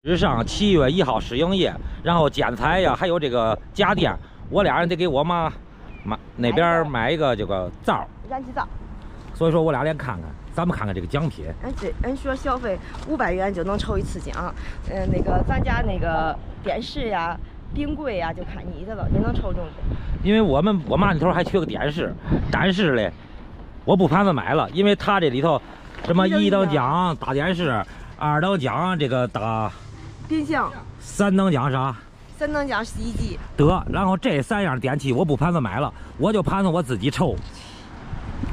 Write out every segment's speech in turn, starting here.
日上7月1号试营业，然后建材呀，还有这个家电，我俩人得给我妈那边买一个这个灶，燃气灶。所以说我俩连看看，咱们看看这个奖品。俺说消费500元就能抽一次奖，那个咱家那个电视呀、冰柜呀，就看你的了，你能抽中的。因为我妈那头还缺个电视，但是嘞，我不盘算买了，因为它这里头什么1等奖大电视，2等奖这个大冰箱，3等奖啥？3等奖洗衣机。得，然后这3样电器我不盘算买了，我就盘算我自己抽，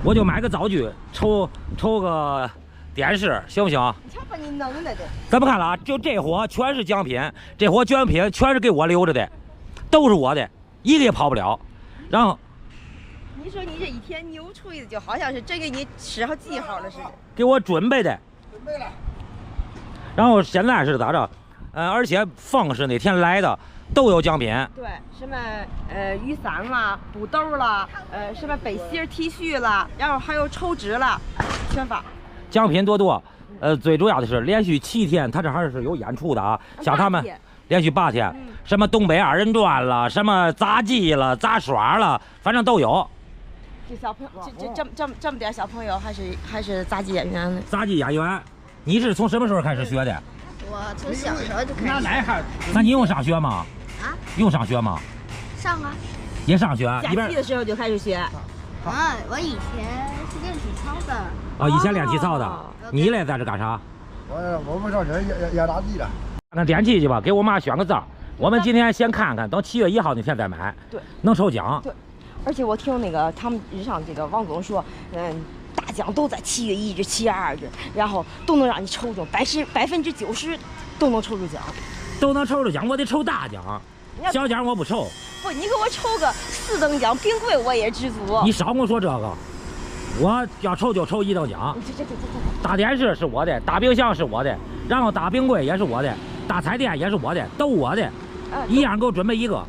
我就买个灶具，抽个电视，行不行？你瞧把你弄的。咱们看了啊，就这货全是奖品，这货奖品全是给我留着的，都是我的，一个也跑不了。然后你说你这一天牛吹的，就好像是真给你吃好记号了似的。给我准备的。准备了。然后现在是咋着？而且凤是那天来的，都有奖品。对，什么雨伞啦、布兜啦，什么背心、T 恤啦，然后还有抽纸啦，全发。奖品多。最主要的是连续7天，他这还是有演出的啊，像他们连续8天，什么东北2人转了，什么杂技了、杂耍了，反正都有。这小朋友，这么点小朋友还是杂技演员呢？杂技演员，你是从什么时候开始学的？我从小时候就开始。那你用上学吗？啊？用上学吗？上啊。也上学？假期的时候就开始学。啊，我以前是练体操的。啊，以前练体操的。你嘞在这干啥？我不上学，演杂技的。看看电器去吧，给我妈选个灶。我们今天先看看，等7月1号那天再买。对，能抽奖。对，而且我听那个他们日上这个王总说，大奖都在7月1日、7月2日，然后都能让你抽中，90%都能抽着奖。都能抽着奖，我得抽大奖，小奖我不抽。不，你给我抽个4等奖，冰柜我也知足。你少跟我说这个，我要抽就抽1等奖。这。大电视是我的，大冰箱是我的，然后大冰柜也是我的，大彩电也是我的，都我的，一样给我准备一个。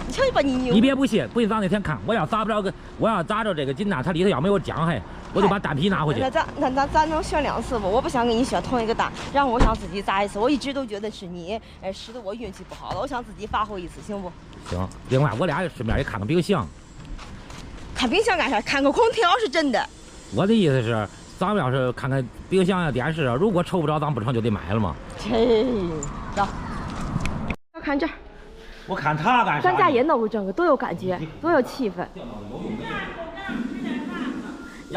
你瞧你把你牛！你别不信咱那天看，我要砸着这个金蛋，它里头要没有奖嘿，我就把蛋皮拿回去。那咱能选2次不？我不想给你选同一个蛋，然后我想自己砸一次。我一直都觉得是你，使得我运气不好了。我想自己发挥一次，行不？行。另外我俩顺便也看看冰箱。看冰箱干啥？看个空调是真的。我的意思是，咱们要是看看冰箱呀、电视啊，如果抽不着，咱不成就得买了吗？走。要看这儿。我看他干啥？咱家也弄个这个，多有感觉，多有气氛。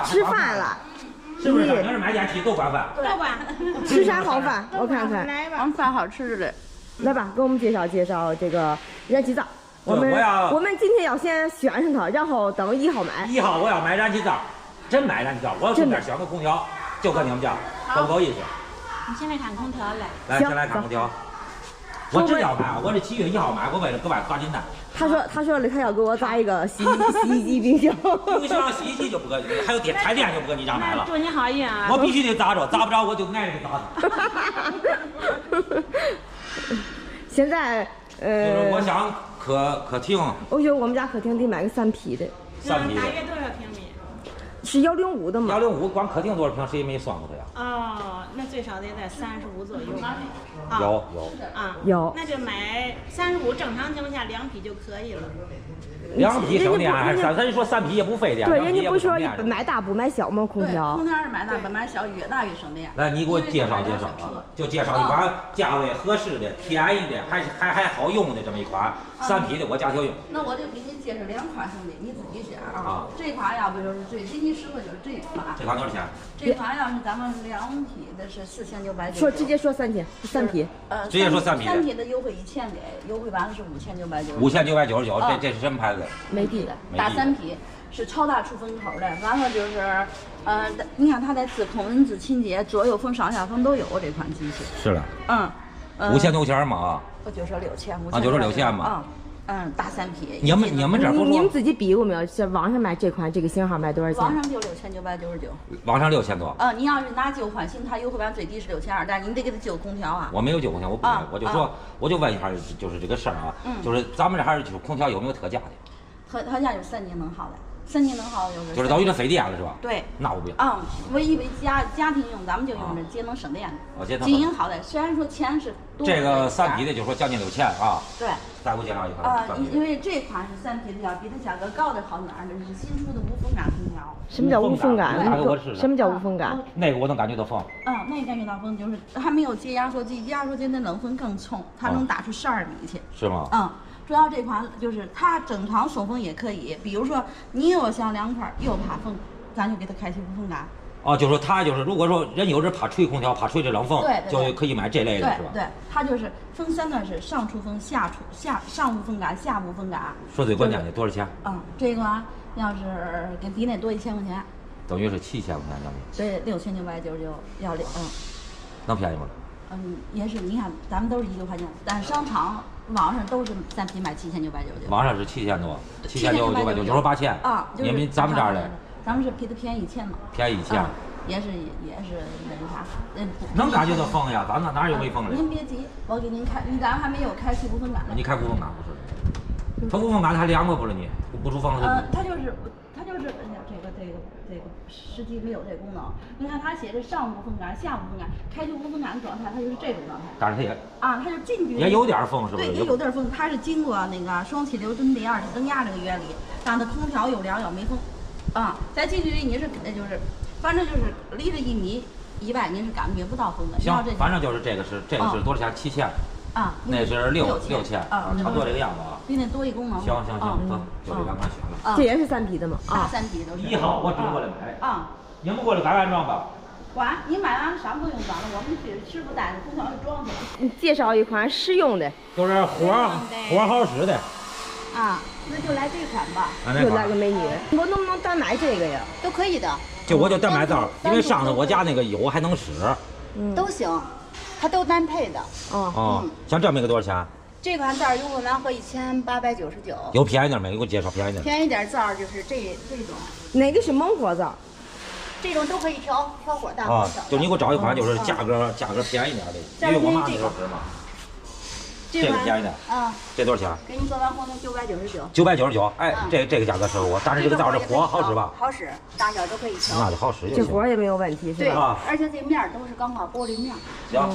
吃饭了。是不是？要是买电器都管饭。都管。吃啥好饭？我看看。我们饭好吃的。来吧，给我们介绍这个燃气灶。我们今天要先选上它，然后等1号买。1号我要买燃气灶，真买燃气灶，我要顺便选个空调，就搁你们家，够不够意思？你先来看空调来。来，先来看空调。我真要买啊！我这7月1号买，我为了搁外砸金蛋。他说他要给我砸一个洗衣机、冰箱。冰箱、洗衣机就不搁，还有彩电就不搁你家买了。祝你好运啊！我必须得砸着，砸不着我就挨着砸他。现在就是我想客厅。我觉得我们家客厅得买个3匹的。3匹的。大约多少平米？是105的吗？105，光客厅多少平？谁也没算过它呀。哦，那最少得在35左右。有。啊，有。那就买35，正常情况下2匹就可以了。2匹省电还是咱说3匹也不费电。对，人家不说买大不买小吗？空调。空调是买大不买小，越大越省电。来，你给我介绍啊，就介绍一款价位合适的、便宜的，还好用的这么一款3匹的，我家就用。那我就给你介绍2款兄弟，你自己选啊。这款要不就是最经济适合就是这款。这款多少钱？这款要是咱们2匹的是4990。说直接说3匹。直接说3匹。3匹的优惠1000给，优惠完了是5999。5999，这是什么牌子？美的大3匹，是超大出风口的。完了就是，你看它在自控温自清洁，左右风、上下风都有这款机器。是的。5900嘛啊。我就说6000。啊，就说6000嘛。大3匹。你们这不你们自己比过没有？是网上买这款这个型号卖多少钱？网上就6999。网上6000多。你要是拿旧款新，它优惠完最低是6200，但是你得给它旧空调啊。我没有旧空调，我不买，我就问一下，就是这个事儿啊，就是咱们这还是就是空调有没有特价的？特价有3年能好的。3000能耗就是等于这费电了是吧？对。那我不要。啊，唯一为家庭用，咱们就用这节能省电的，经营好的。虽然说钱是多。这个3匹的就说将近6000啊。对。再给我介绍一款。因为这款是3匹的，要比它价格高的好哪儿？这是新出的无风感空调。什么叫无风感？什么叫无风感？那个我能感觉到风。那个感觉到风就是还没有接压缩机，压缩机那冷风更冲，它能打出12米去。是吗？主要这款就是它正常送风也可以，比如说你又想凉快又怕风，咱就给它开启无风感。就是说它就是如果说人有人怕吹空调，怕吹这冷风，就可以买这类的是吧？对，它就是风3段式，上出风，上无风感，下无风感。说最关键的多少钱？这个要是跟比那多1000块钱，等于是7000块钱将近。对，6999要能便宜吗？也是，你看咱们都是1块钱，但商场网上都是3匹卖7999。网上是7000多，7999就说8000就是你们咱们这儿的，咱们是比它便宜1000嘛。便宜1000。也是那个啥，能感觉到风呀，咱哪有没风的？您别急，我给您开，咱还没有开启无风感呢。你开无风感不是？它无风感还凉快不了你？不出风了。它就是，这个实际没有这功能。你看它写着上无风感、下无风感，开启无风感的状态，它就是这种状态。但是它也它就进去也有点风，是不是？对，也有点风。它是经过那个双气流蹲地2级增压这个原理，让它空调有凉有没风。在近距离你是就是。反正就是离着1米以外，您是感觉不到风的。行，反正就是这个是多少钱？7000。那是6000差不多这个样子啊。比那多一功能。行，走，就这两款选了。这也是3匹的吗？大3匹都是。1号我只过来买。你们过来改安装吧。管你买完了啥不用装了，我们师傅带着空调是装去了。你介绍一款实用的，就是活好使的。那就来这款吧。又来个美女，我能不能单买这个呀？都可以的。我就单买皂，因为上头我家那个有还能使。都行，它都单配的。像这么一个多少钱？这款皂用过完合1899。有便宜点没？给我介绍便宜点。便宜点皂就是这种。哪个是猛火皂？这种都可以调火大火小。就你给我找一款，就是价格便宜点的，因为我妈那时候使嘛。这个便宜的这多少钱？给你做完活动999。999，这个价格适合我，但是这个皂是火好使吧？好使，大小都可以调。那就好使就行。这火也没有问题，是吧？而且这面都是钢化玻璃面。行，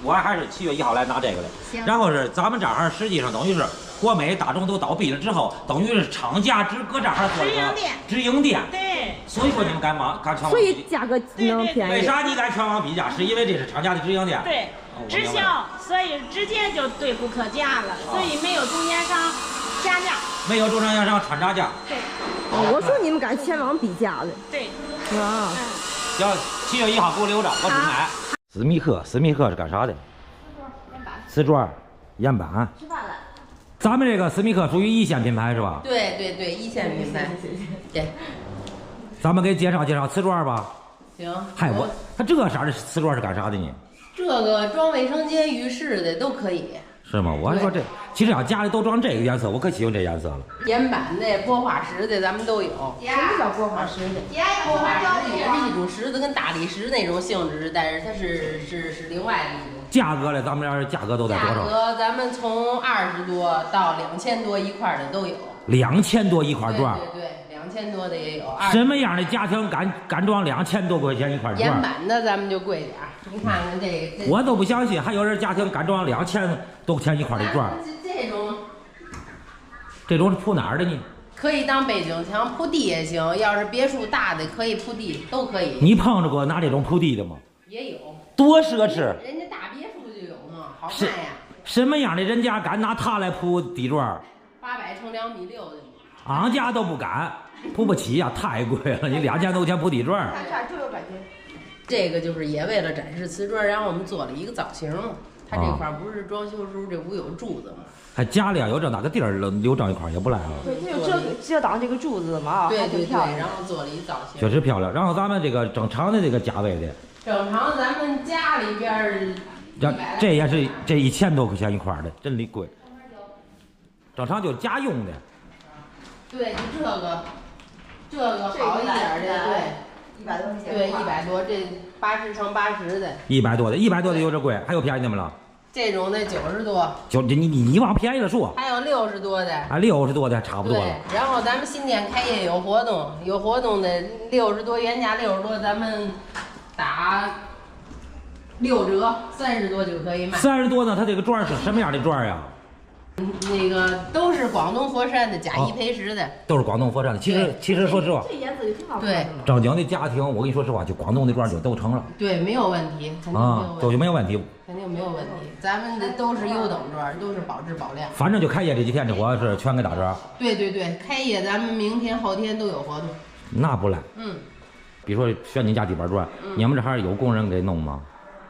我还是7月1号来拿这个的。行。然后是咱们这儿实际上等于是国美、大众都倒闭了之后，等于是厂家只搁这儿做一个直营店。对。所以说你们敢全网。所以价格能便宜。为啥你敢全网比价？是因为这是厂家的直营店。对。直销，所以直接就对顾客价了，所以没有中间商加价，没有中间商穿插价。对。我说你们敢前往比价的。对。行，7月1号给我留着，我只买。斯密克是干啥的？瓷砖、烟板。吃饭了。咱们这个斯密克属于1线品牌是吧？对，1线品牌。对。咱们给介绍介绍瓷砖吧。行。它这个色的瓷砖是干啥的呢？这个装卫生间、浴室的都可以。是吗？我还说其实要家里都装这个颜色，我可喜欢这颜色了。岩板的、玻化石的，咱们都有。什么叫玻化石的？玻化石也是一种石子，跟大理石那种性质，但是它是另外的一种。价格呢？咱们这儿价格都在多少？价格咱们从20多到2000多一块的都有。2000多一块砖？对，2000多的也有。什么样的家庭敢装2000多块钱一块砖？岩板的咱们就贵点儿。你看看这个，我都不相信还有人家庭敢装2000多块钱一块的砖。这种是铺哪儿的呢？可以当背景墙，铺地也行。要是别墅大的，可以铺地，都可以。你碰着过拿这种铺地的吗？也有。多奢侈！人家大别墅就有嘛，好看呀。什么样的人家敢拿它来铺地砖？800乘2.6米的。俺家都不敢，铺不起呀，太贵了。你2000多钱铺地砖。就有感觉。这个就是也为了展示瓷砖，然后我们做了一个造型嘛。它这块不是装修时候这屋有柱子吗？还家里有这哪个地儿留这一块也不赖啊。对，它有遮挡这个柱子嘛，对，然后做了一造型，确实漂亮。然后咱们这个正常的这个价位的，正常咱们家里边这也是这1000多块钱一块的，真的贵。正常就家用的。对，就这个好一点的，对。100多块钱。对，100多，这80乘80的。100多的有这贵，还有便宜的吗了？这种的90多，就你往便宜了说，还有60多的，啊60多的差不多了。对，然后咱们新店开业有活动的60多原价60多，咱们打6折，30多就可以卖。30多呢，它这个砖是什么样的砖呀？那个都是广东佛山的，假一赔10的，都是广东佛山的。其实说实话，这颜色也挺好看对，正经的家庭，我跟你说实话，就广东的砖就都成了。对，没有问题，肯定没有啊，都问题，没有问题。肯定没有问题。咱们的都是优等砖，都是保质保量。反正就开业这几天，这我是全给打折。对对对，开业咱们明天后天都有活动。那不赖。嗯，比如说选你家地板砖，你们这还是有工人给弄吗？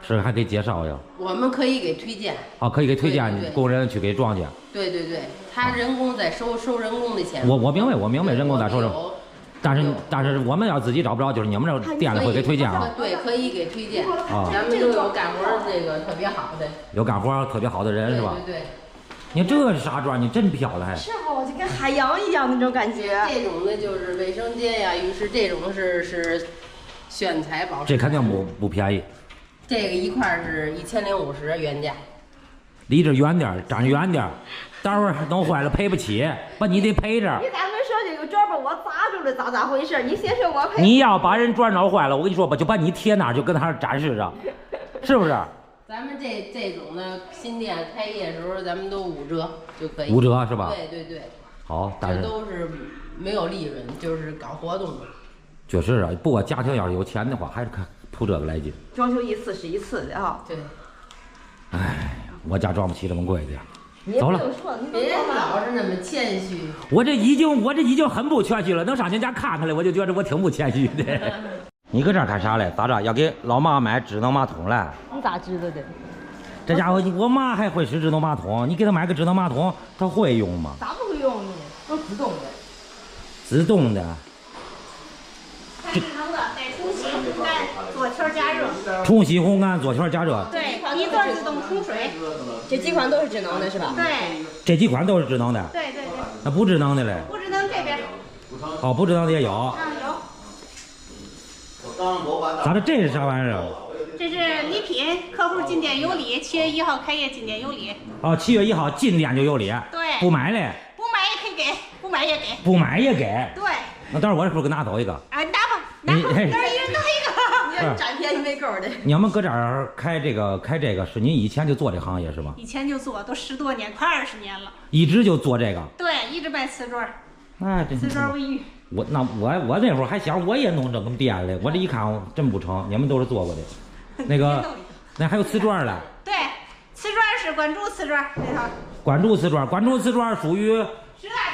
是还给介绍呀？我们可以给推荐。啊，可以给推对对对荐工人去给装去。对对对，他人工在收人工的钱。我明白，人工在收着。有但是我们要自己找不着，就是你们这店里会给推荐啊。对，可以给推荐。啊，咱们都有干活这个特别好的。有干活特别好的人是吧？对对对。你看这是啥砖？你真漂亮还。是不？就跟海洋一样那种感觉。这种的就是卫生间呀，浴室这种是选材保湿。这肯定不便宜。这个一块是1050原价。离这远点，站远点，待会儿弄坏了赔不起，把你得赔着。你咱们说这个砖把我砸住了，咋回事？你先说我赔。你要把人砖弄坏了，我跟你说吧，就把你贴那儿，就跟那儿展示着，是不是？咱们这种的新店开业的时候，咱们都5折就可以。5折是吧？对对对。好，但是这都是没有利润，就是搞活动的。确实啊，不过家庭要是有钱的话，还是看图这个来劲。装修一次是一次的啊。对。哎，我家装不起这么贵的。你走了。别老是那么谦虚。我这已经很不谦虚了，能上您家看看来，我就觉得我挺不谦虚的。你搁这儿干啥嘞？咋着？要给老妈买智能马桶嘞？你咋知道的？这家伙，我妈还会使智能马桶，你给她买个智能马桶，她会用吗？咋不会用呢？都自动的。自动的。智能的，带冲洗、烘干、左圈加热。冲洗、烘干、左圈加热。对，一段自动冲水。这几款都是智能的，是吧？对。这几款都是智能的。对对对。那不智能的嘞？不智能这边。哦，不智能的也有。有。咋的？这是啥玩意儿？这是礼品，客户进店有礼，7月1号开业进店有礼。哦，7月1号进店就有礼。对。不买嘞？不买也可以给，不买也给。不买也给。对。那待会儿我是不是给拿走一个？啊，拿吧，拿吧，待会儿一人拿一个。你这占便宜没够的。你们搁这儿开这个是您以前就做这行业是吧？以前就做，都10多年，快20年了。一直就做这个？对，一直卖瓷砖。哎，这瓷砖卫浴。我那会儿还想我也弄这个店嘞，我这一看真不成，你们都是做过的。那个，那还有瓷砖嘞？对，瓷砖是关注瓷砖这套。关注瓷砖属于10大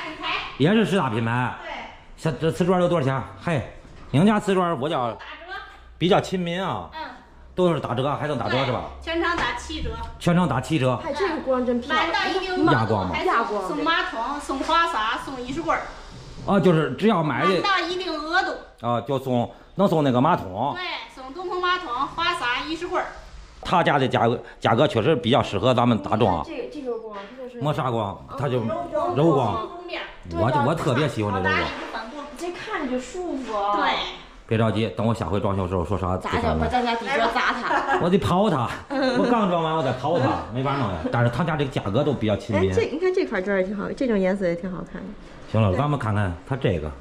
品牌。也是10大品牌。对。像这瓷砖有多少钱？嘿，您家瓷砖我叫打折。比较亲民啊。嗯。都是打折，还能打折是吧？全场打7折。全场打7折。哎，这个光真漂亮。满到一定压光吗？压光。送马桶，送花洒，送衣橱柜。啊，就是只要买的。满到一定额度。啊，就能送那个马桶。对，送东风马桶、花洒、衣橱柜。他家的价格确实比较适合咱们大众啊。这个光，它就是磨砂光，它就柔光。我特别喜欢这柔光。这看着就舒服。对。别着急，等我下回装修时候说啥。砸它，把咱家地砖砸它。我得刨它，我刚装完我再刨它，没法弄呀。但是他家这个价格都比较亲民。你看这块砖也挺好，这种颜色也挺好看的。行了，咱们看看它这个，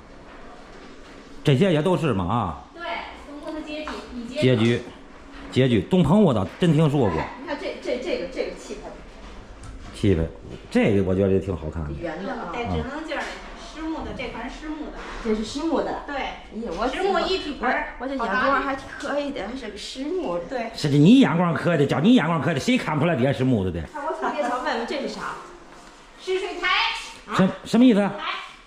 这些也都是嘛啊。对，东风的街具，东鹏我倒真听说过。你看这个气派。气派，这个我觉得也挺好看的。圆的啊。带智能镜的，实木的，这款是实木的。这是实木的。对。实木一体盆，我这眼光还可以的，还是个实木的。对。是你眼光可以的，叫你眼光可以的，谁看不出来这是木的的？我特别想问问这是啥？试水台。什么意思？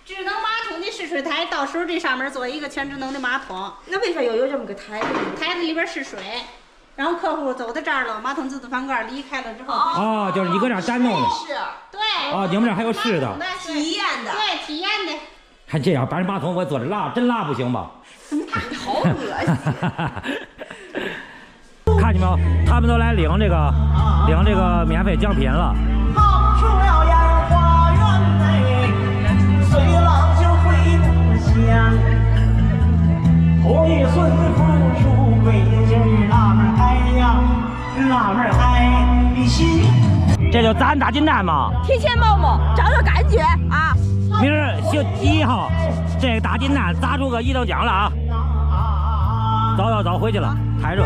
智能马桶的试水台，到时候这上面做一个全智能的马桶。那为啥有这么个台子？台子里边试水，然后客户走到这儿了，马桶自动翻盖离开了之后。哦，就是你搁这儿单弄的。是。对。哦，你们这还有试的。体验的。对，体验的。还这样，把人马桶我坐着拉，真拉不行吧？好恶心。看见没有？他们都来领这个免费奖品了。跑出了烟花园内，随郎就回故乡。回孙扶出归京，那边嗨呀，那边嗨。旅行。这就咱大金蛋嘛，提前冒冒，找找感觉啊！明儿11号，这个大金蛋砸出个1等奖了啊！走，回去了，太热。